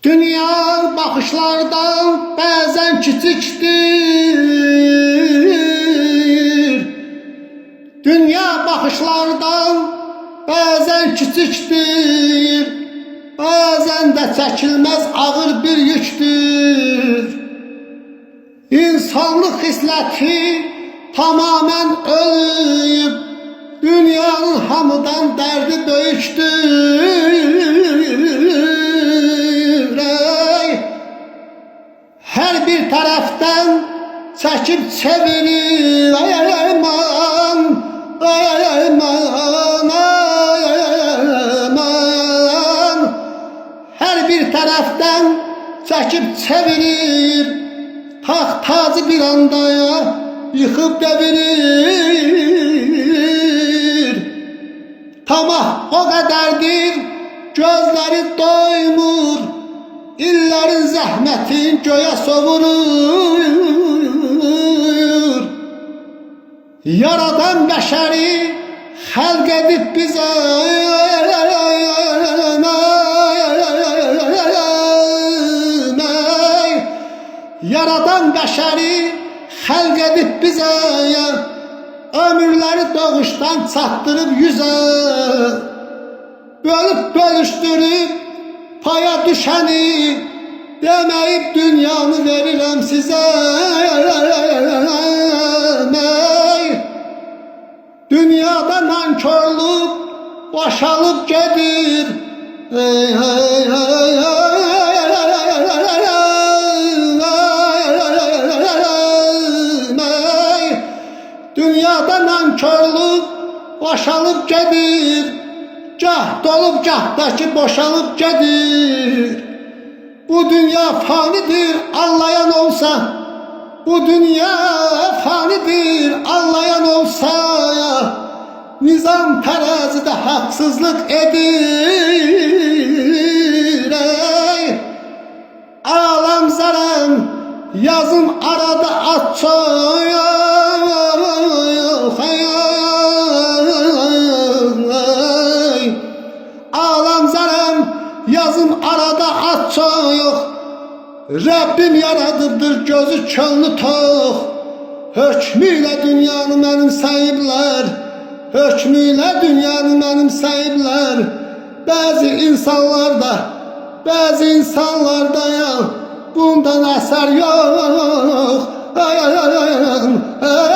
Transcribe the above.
Dünya bakışlardan bazen küçüktür. Dünya bakışlardan bazen küçüktür. Bazen de çekilmez ağır bir yüktür. İnsanlık hisleti tamamen ölüp dünyanın hamıdan derdi böyüktür. Her bir taraftan çekip çevirir. Ay aman, ay aman, ay aman. Her bir taraftan çekip çevirir. Taht tacı bir anda yıkıp devirir. Tamah o kadardır, gözleri doymur. İllerin zahmetin göğe savurur. Yaradan beşeri halk edip bize Yaradan beşeri halk edip bize ömürleri doğuştan çattırıp yüze bölüp bölüştürüp paya düşeni demeyip dünyanı veririm size. Dünyada nankörlük boşalıp gelir. Dünyada nankörlük boşalıp gelir. Cah dolup cahdaki boşalıp gelir. Bu dünya fanidir anlayan olsa, bu dünya fanidir anlayan olsa, nizam terazide haksızlık edir. Alam zaram yazım arada at çok. Alam zaram yazım arada at çok. Rabbim yaradıbdır gözü könlü tok. Hökmüyle dünyanı mənim sahiblər, hökmüyle dünyanı mənim sahiblər. Bazı insanlarda ya bundan əsər yox. Ay ay ay ay ay.